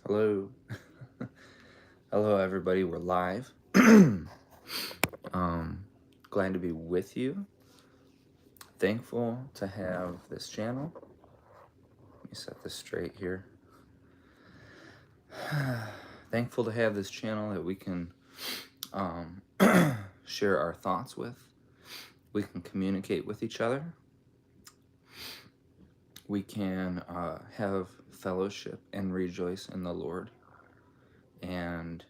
Hello. Hello, everybody. We're live. Glad to be with you. Thankful to have this channel. Let me set this straight here. Thankful to have this channel that we can share our thoughts with. We can communicate with each other. We can have fellowship and rejoice in the Lord. And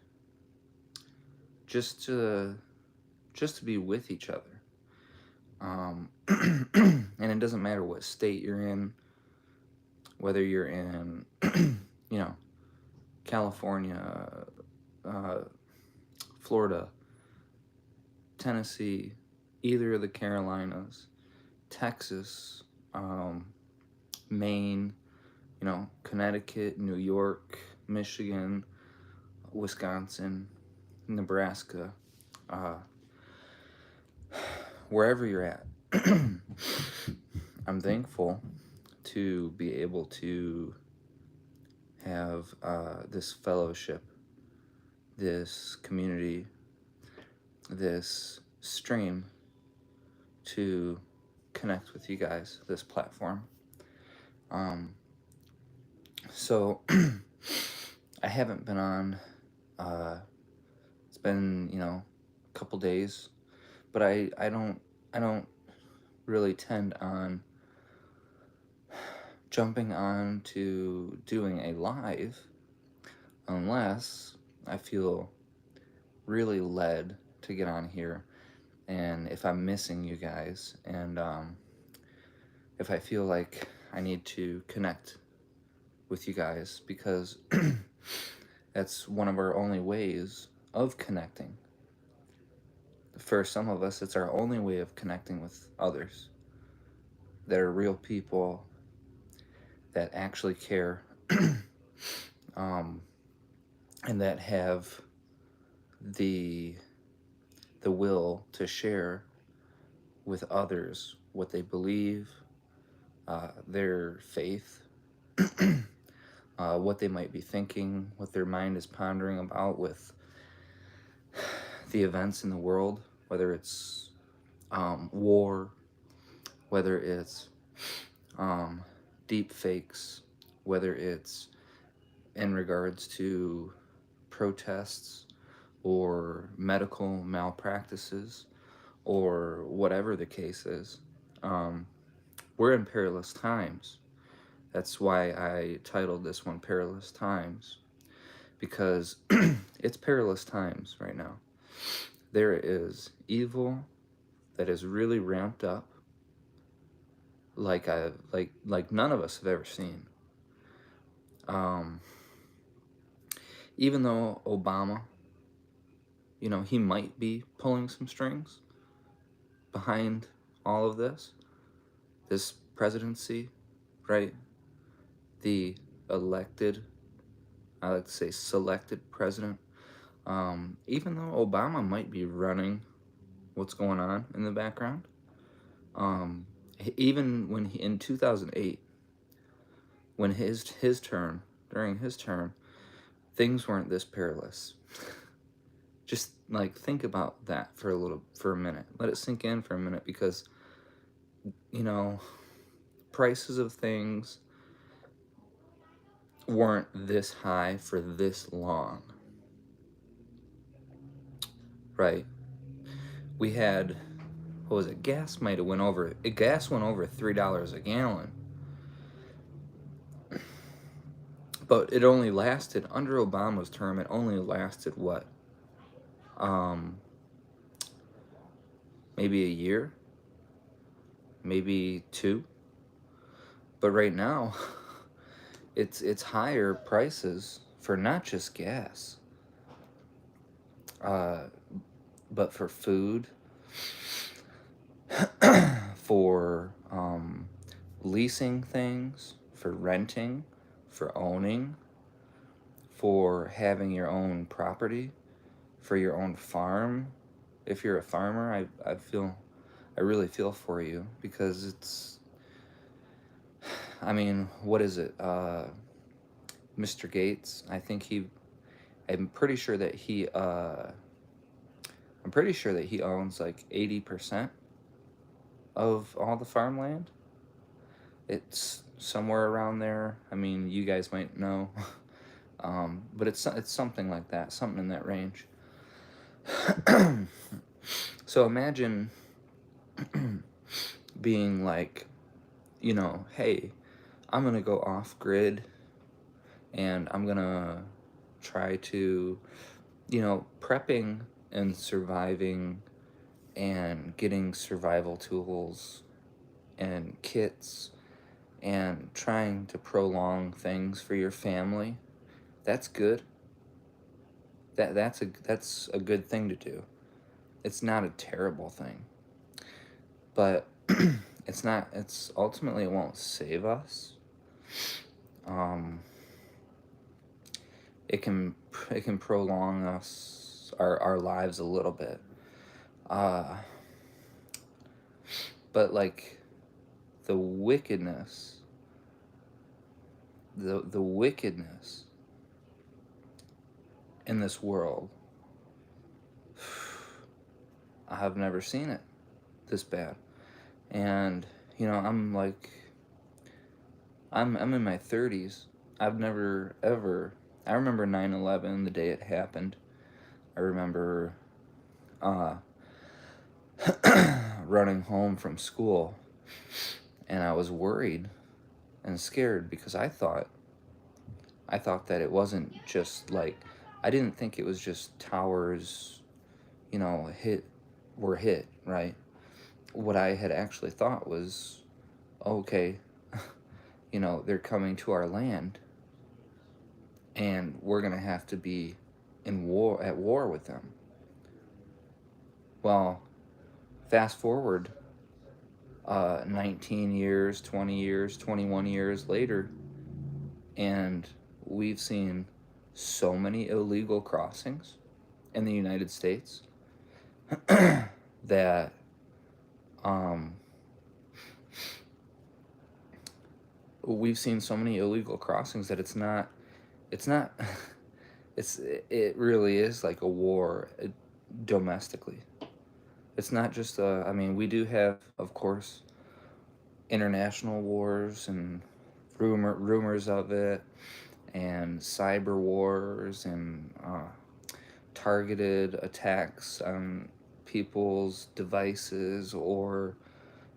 just to be with each other. And it doesn't matter what state you're in, whether you're in, California, Florida, Tennessee, either of the Carolinas, Texas, Maine, Connecticut, New York, Michigan, Wisconsin, Nebraska, wherever you're at. I'm thankful to be able to have this fellowship, this community, this stream to connect with you guys, this platform. So I haven't been on, it's been, a couple days, but I don't really tend on jumping on to doing a live unless I feel really led to get on here, and if I'm missing you guys, and if I feel like I need to connect with you guys, because that's one of our only ways of connecting. For some of us, it's our only way of connecting with others that are real people that actually care and that have the will to share with others what they believe, their faith, what they might be thinking, what their mind is pondering about with the events in the world, whether it's war, whether it's deep fakes, whether it's in regards to protests or medical malpractices or whatever the case is. We're in perilous times. That's why I titled this one Perilous Times, because it's perilous times right now. There is evil that is really ramped up like none of us have ever seen. Even though Obama, he might be pulling some strings behind all of this presidency, right? The elected, I like to say selected president. Even though Obama might be running what's going on in the background, even when in 2008, when during his term, things weren't this perilous. Just think about that for a minute. Let it sink in for a minute, because prices of things weren't this high for this long, right? We had, what was it? Gas went over $3 a gallon, but it only lasted, under Obama's term, it only lasted what? Maybe a year, maybe two. But right now, it's higher prices for not just gas, but for food, for leasing things, for renting, for owning, for having your own property, for your own farm. If you're a farmer, I really feel for you, because it's, what is it? Mr. Gates. I'm pretty sure that he owns like 80% of all the farmland. It's somewhere around there. I mean, you guys might know, but it's something like that, something in that range. So imagine being like, hey, I'm gonna go off grid, and I'm gonna try to, prepping and surviving and getting survival tools and kits and trying to prolong things for your family. That's good. That's a good thing to do. It's not a terrible thing, but it's not. It's ultimately, it won't save us. Um, it can it can prolong our lives a little bit. Uh, but like the wickedness, the wickedness in this world, I have never seen it this bad. And I'm like, I'm in my 30s. I've never ever. I remember 9/11, the day it happened. I remember uh, running home from school, and I was worried and scared because I thought that it wasn't just like, I didn't think it was just towers, hit were hit, right? What I had actually thought was, okay, they're coming to our land, and we're gonna have to be at war with them. Well, fast forward 19 years, 20 years, 21 years later, and we've seen so many illegal crossings in the United States that um, we've seen so many illegal crossings that it's not it really is like a war, domestically. It's not just I mean, we do have, of course, international wars and rumors of it, and cyber wars, and targeted attacks on people's devices, or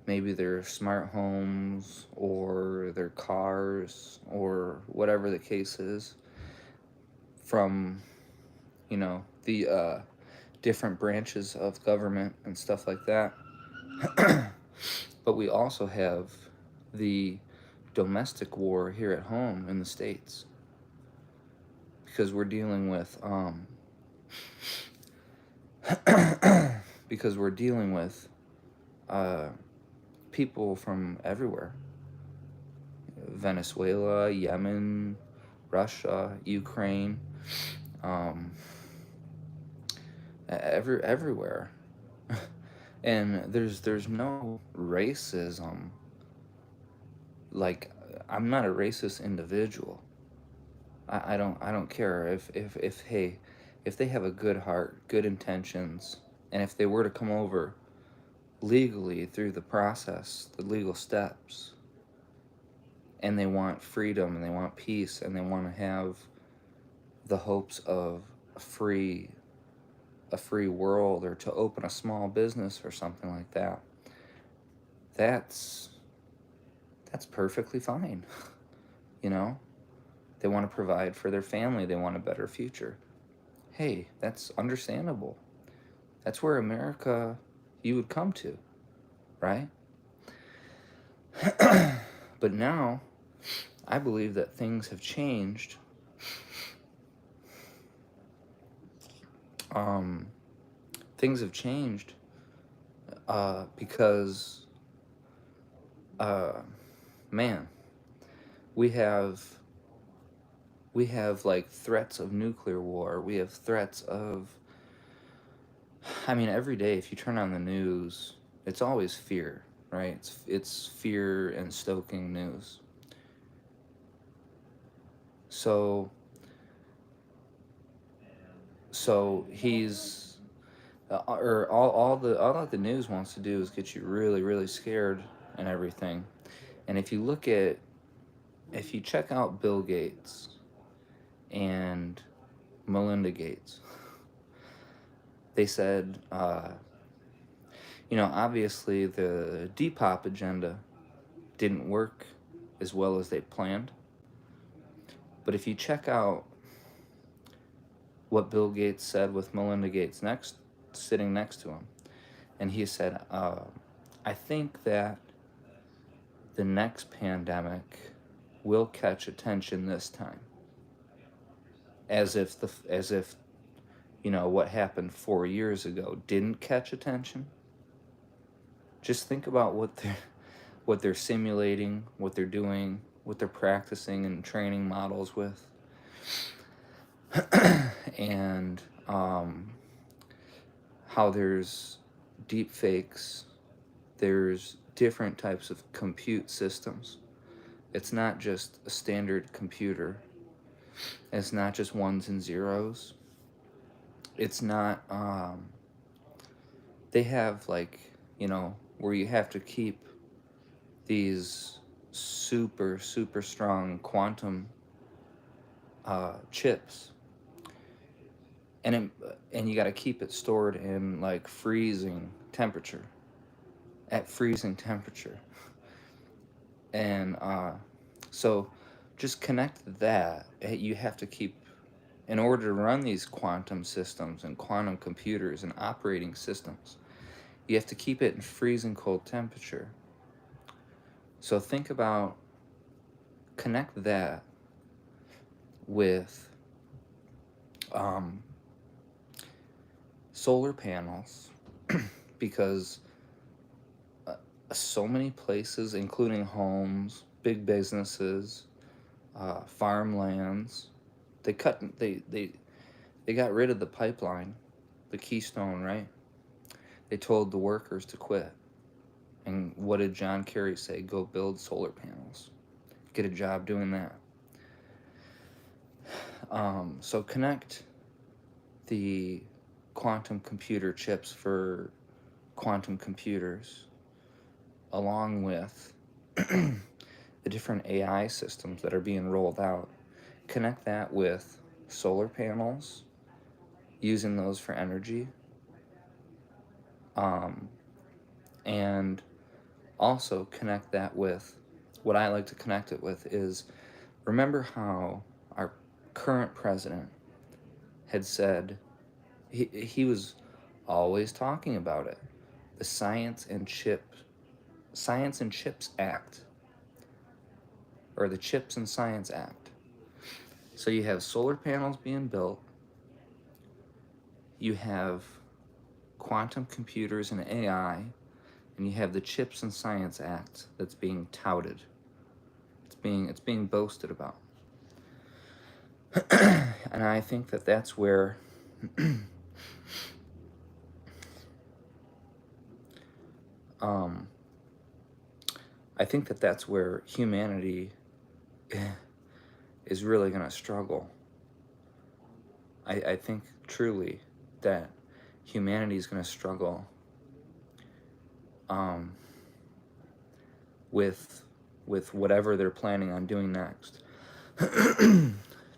maybe their smart homes or their cars, or whatever the case is, from the different branches of government and stuff like that. But we also have the domestic war here at home in the States, because we're dealing with because we're dealing with uh, people from everywhere: Venezuela, Yemen, Russia, Ukraine, um, everywhere. And there's no racism. Like, I'm not a racist individual. I don't care if hey, if they have a good heart, good intentions, and if they were to come over legally through the process, the legal steps, and they want freedom, and they want peace, and they want to have the hopes of a free a free world, or to open a small business or something like that, that's that's perfectly fine. you know they want to provide for their family, they want a better future. Hey, that's understandable. That's where America, you would come to, right? But now I believe that things have changed. um Things have changed because uh man, we have like threats of nuclear war. We have threats of, I mean, every day if you turn on the news, it's always fear, right? It's fear and stoking news. So, so he's, or all that the news wants to do is get you really, really scared and everything. And if you check out Bill Gates and Melinda Gates, they said, obviously the Depop agenda didn't work as well as they planned. But if you check out what Bill Gates said with Melinda Gates sitting next to him, and he said, I think that the next pandemic will catch attention this time. As if what happened 4 years ago didn't catch attention. Just think about what they're simulating, what they're doing, what they're practicing and training models with, and how there's deep fakes, there's different types of compute systems. It's not just a standard computer. It's not just ones and zeros. It's not, they have where you have to keep these super, super strong quantum chips. And you got to keep it stored in like at freezing temperature. And so just connect that. You have to keep, in order to run these quantum systems and quantum computers and operating systems, you have to keep it in freezing cold temperature. So connect that with solar panels, because so many places, including homes, big businesses, farmlands, they got rid of the pipeline, the Keystone, right? They told the workers to quit. And what did John Kerry say? Go build solar panels. Get a job doing that. So connect the quantum computer chips for quantum computers along with the different AI systems that are being rolled out. Connect that with solar panels, using those for energy. And also connect that with, what I like to connect it with is, remember how our current president had said, he was always talking about it, the Science and Chips Act, or the Chips and Science Act. So you have solar panels being built, you have quantum computers and AI, and you have the Chips and Science Act that's being touted. It's being boasted about. And I think that that's where I think that that's where humanity is really going to struggle. I think truly that humanity is going to struggle with whatever they're planning on doing next.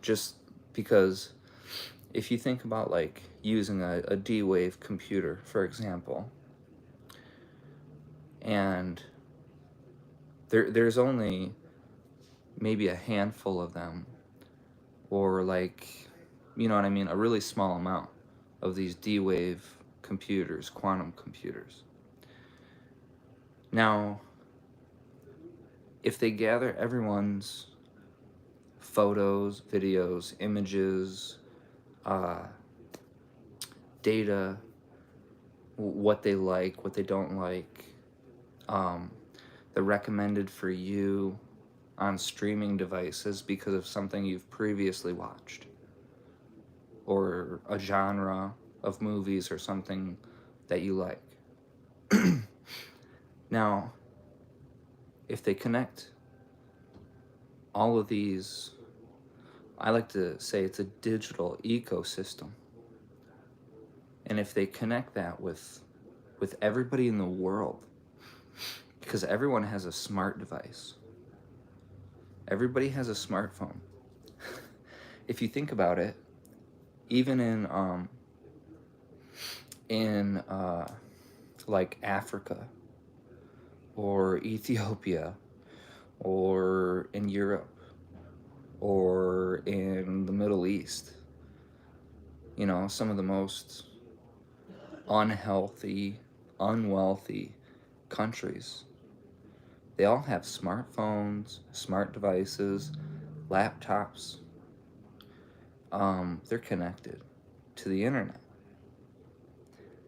Just because if you think about like using a D-Wave computer, for example, and there's only maybe a handful of them, or like, you know what I mean, a really small amount of these D-Wave computers, quantum computers. Now, if they gather everyone's photos, videos, images, data, what they like, what they don't like, the recommended for you on streaming devices because of something you've previously watched, or a genre of movies or something that you like. Now, if they connect all of these I like to say it's a digital ecosystem. And if they connect that with everybody in the world, because everyone has a smart device, everybody has a smartphone. If you think about it, even in like Africa or Ethiopia or in Europe or in the Middle East, you know, some of the most unhealthy, unwealthy countries, they all have smartphones, smart devices, laptops. They're connected to the internet,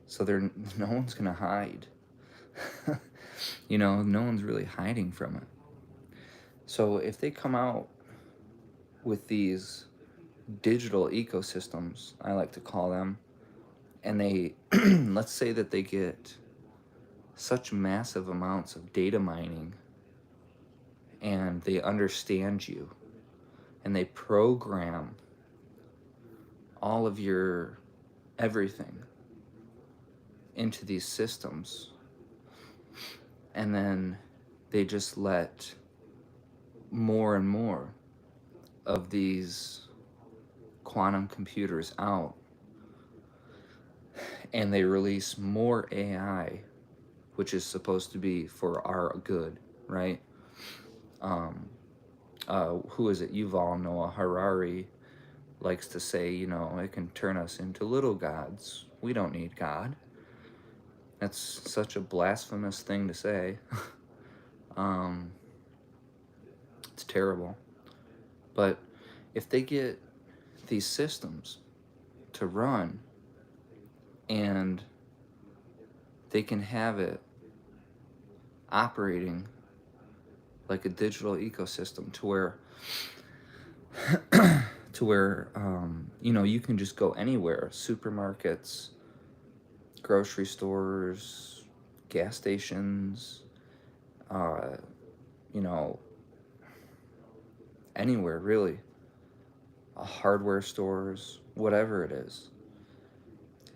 so they're no one's gonna hide. You know, no one's really hiding from it. So if they come out with these digital ecosystems, I like to call them, and they let's say that they get such massive amounts of data mining and they understand you and they program all of your everything into these systems, and then they just let more and more of these quantum computers out, and they release more AI, which is supposed to be for our good, right? Um, who is it? Yuval Noah Harari likes to say, you know, it can turn us into little gods. We don't need God. That's such a blasphemous thing to say. um, it's terrible. But if they get these systems to run and they can have it operating like a digital ecosystem to where you know, you can just go anywhere, supermarkets, grocery stores, gas stations, uh, you know, anywhere really, hardware stores, whatever it is.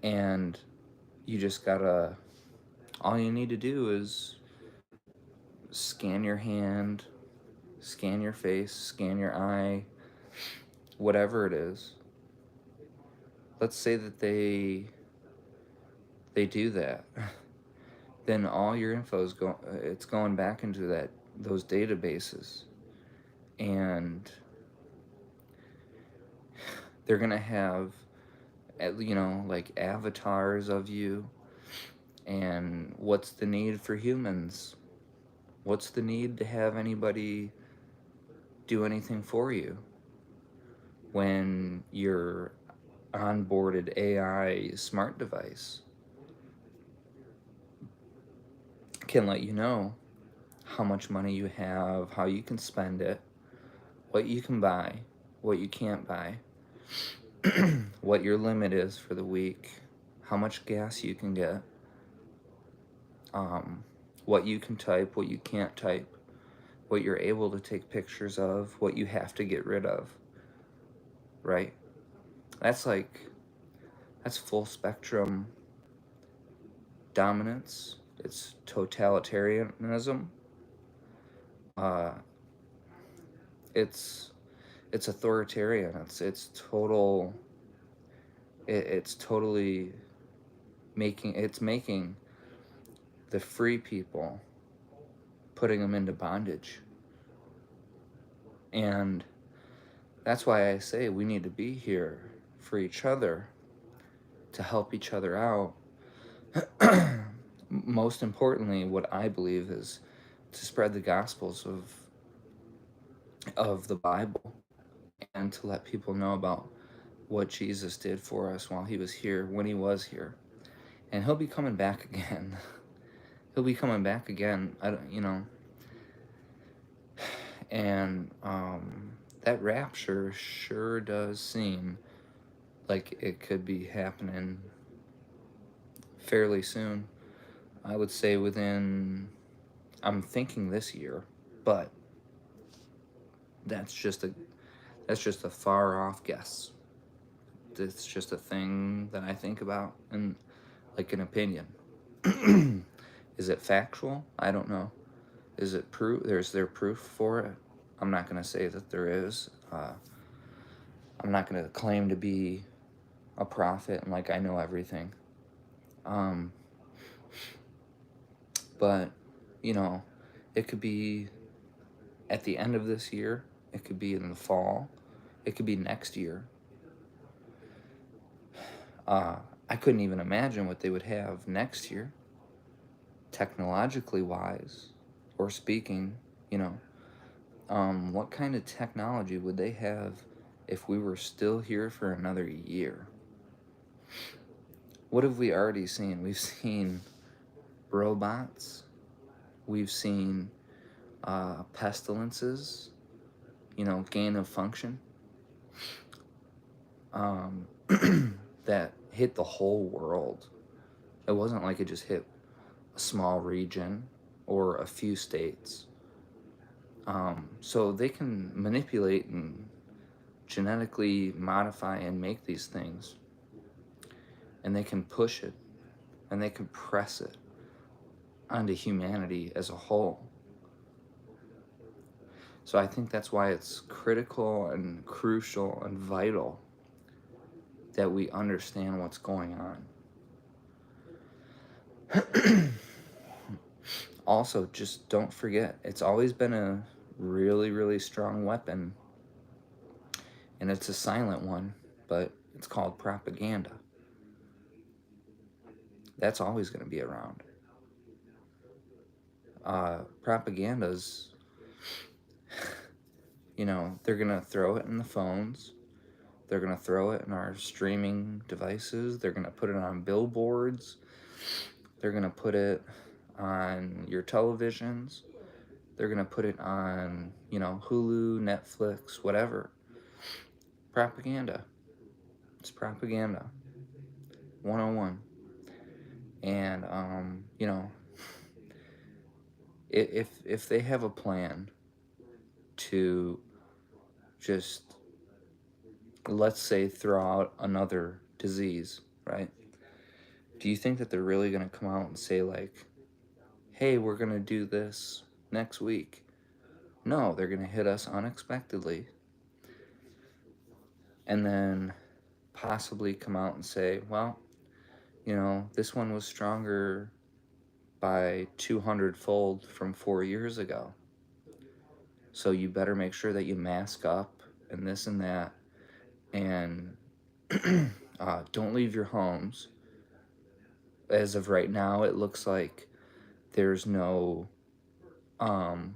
And you just gotta, all you need to do is scan your hand, scan your face, scan your eye, whatever it is. Let's say that they do that. Then all your info is it's going back into that those databases, and they're gonna have, you know, like avatars of you. And what's the need for humans? What's the need to have anybody do anything for you when your onboarded AI smart device can let you know how much money you have, how you can spend it, what you can buy, what you can't buy, what your limit is for the week, how much gas you can get, um, what you can type, what you can't type, what you're able to take pictures of, what you have to get rid of, right? That's like, that's full spectrum dominance. It's totalitarianism. Uh, it's it's authoritarian. It's total. It's totally making the free people, putting them into bondage. And that's why I say we need to be here for each other, to help each other out. Most importantly, what I believe is to spread the gospels of the Bible, and to let people know about what Jesus did for us while he was here, when he was here. And he'll be coming back again. He'll be coming back again. I don't, you know. And that rapture sure does seem like it could be happening fairly soon. I would say within, I'm thinking this year, but that's just a That's just a far off guess. It's just a thing that I think about and like an opinion. Is it factual? I don't know. Is it proof? Is there proof for it? I'm not going to say that there is. I'm not going to claim to be a prophet and like I know everything. Um, but, you know, it could be at the end of this year, it could be in the fall, it could be next year. I couldn't even imagine what they would have next year, technologically wise, or speaking, you know. What kind of technology would they have if we were still here for another year? What have we already seen? We've seen robots, we've seen pestilences, you know, gain of function, um, that hit the whole world. It wasn't like it just hit a small region or a few states. So they can manipulate and genetically modify and make these things, and they can push it and they can press it onto humanity as a whole. So I think that's why it's critical and crucial and vital that we understand what's going on. Also, just don't forget, it's always been a really, really strong weapon, and it's a silent one, but it's called propaganda. That's always going to be around. Propaganda's, you know, they're going to throw it in the phones. They're going to throw it in our streaming devices. They're going to put it on billboards. They're going to put it on your televisions. They're going to put it on, you know, Hulu, Netflix, whatever. Propaganda. It's propaganda. 101. And, you know, if they have a plan to just, let's say, throw out another disease, right? Do you think that they're really going to come out and say, like, hey, we're going to do this next week? No, they're going to hit us unexpectedly and then possibly come out and say, well, you know, this one was stronger by 200-fold from 4 years ago. So you better make sure that you mask up and this and that. And don't leave your homes. As of right now, it looks like there's no time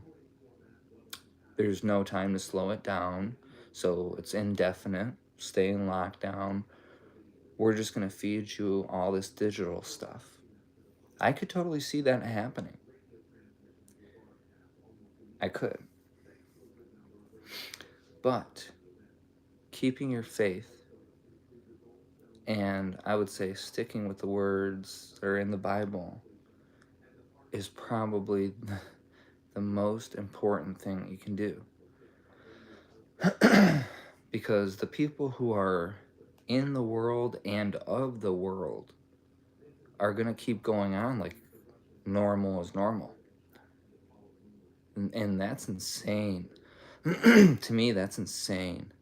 to slow it down. So it's indefinite. Stay in lockdown. We're just going to feed you all this digital stuff. I could totally see that happening. I could. But keeping your faith, and I would say sticking with the words that are in the Bible, is probably the most important thing you can do. Because the people who are in the world and of the world are going to keep going on like normal is normal. And that's insane. To me, that's insane.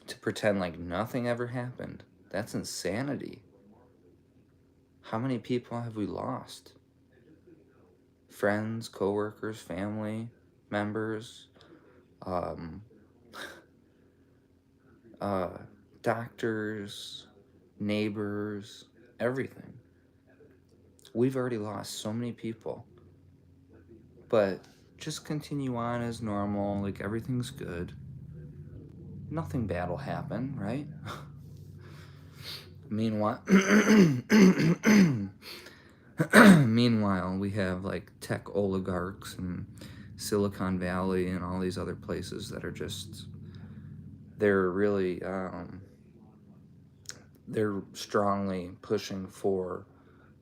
To pretend like nothing ever happened, that's insanity. How many people have we lost? Friends, coworkers, family members, um, doctors, neighbors, everything. We've already lost so many people. But just continue on as normal, like everything's good. Nothing bad will happen, right? Meanwhile, meanwhile, we have like tech oligarchs and Silicon Valley and all these other places that are just, they're really, they're strongly pushing for,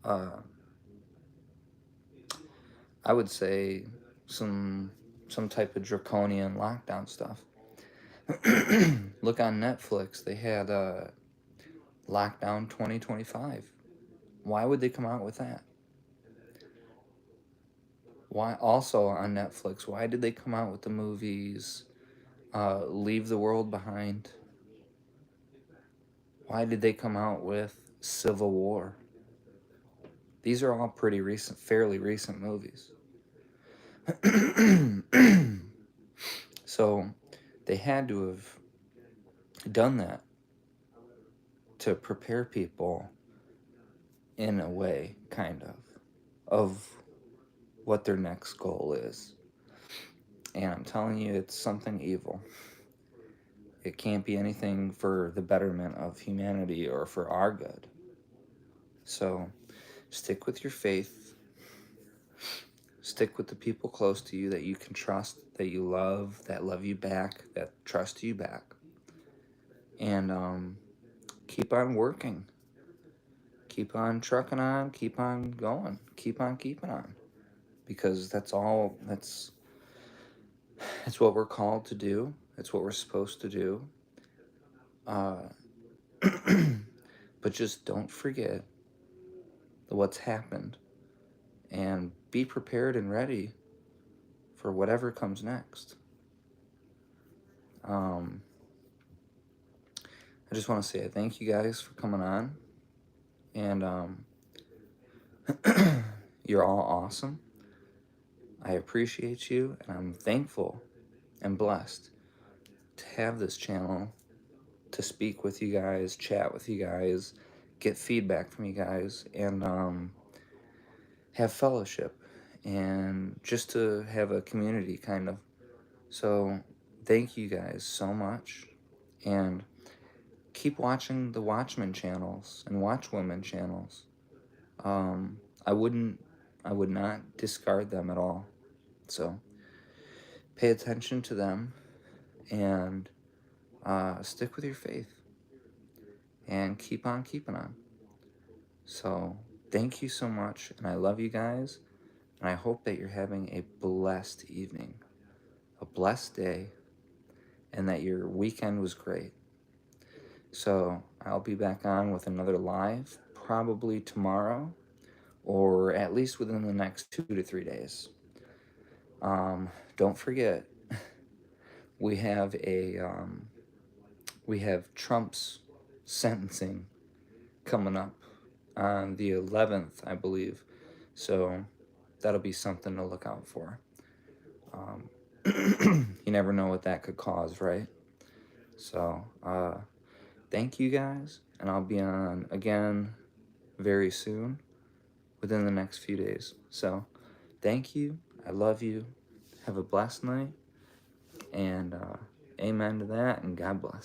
I would say, some some type of draconian lockdown stuff. Look on Netflix, they had Lockdown 2025. Why would they come out with that? Why also on Netflix? Why did they come out with the movies Leave the World Behind? Why did they come out with Civil War? These are all pretty recent, fairly recent movies. So they had to have done that to prepare people in a way, kind of what their next goal is. And I'm telling you, it's something evil. It can't be anything for the betterment of humanity or for our good. So stick with your faith. Stick with the people close to you that you can trust, that you love, that love you back, that trust you back. And keep on working. Keep on trucking on. Keep on going. Keep on keeping on. Because that's what we're called to do. It's what we're supposed to do. But just don't forget what's happened and be prepared and ready for whatever comes next. I just want to say thank you guys for coming on. And you're all awesome. I appreciate you, and I'm thankful and blessed to have this channel to speak with you guys, chat with you guys, get feedback from you guys, and have fellowship, and just to have a community, kind of. So thank you guys so much, and keep watching the Watchmen channels and Watchwomen channels. I would not discard them at all. So pay attention to them, and stick with your faith, and keep on keeping on. So thank you so much, and I love you guys, and I hope that you're having a blessed evening, a blessed day, and that your weekend was great. So I'll be back on with another live probably tomorrow, or at least within the next 2 to 3 days. Don't forget, we have Trump's sentencing coming up on the 11th, I believe. So that'll be something to look out for. You never know what that could cause, right? So thank you guys, and I'll be on again very soon, within the next few days. So thank you. I love you. Have a blessed night, and amen to that, and God bless.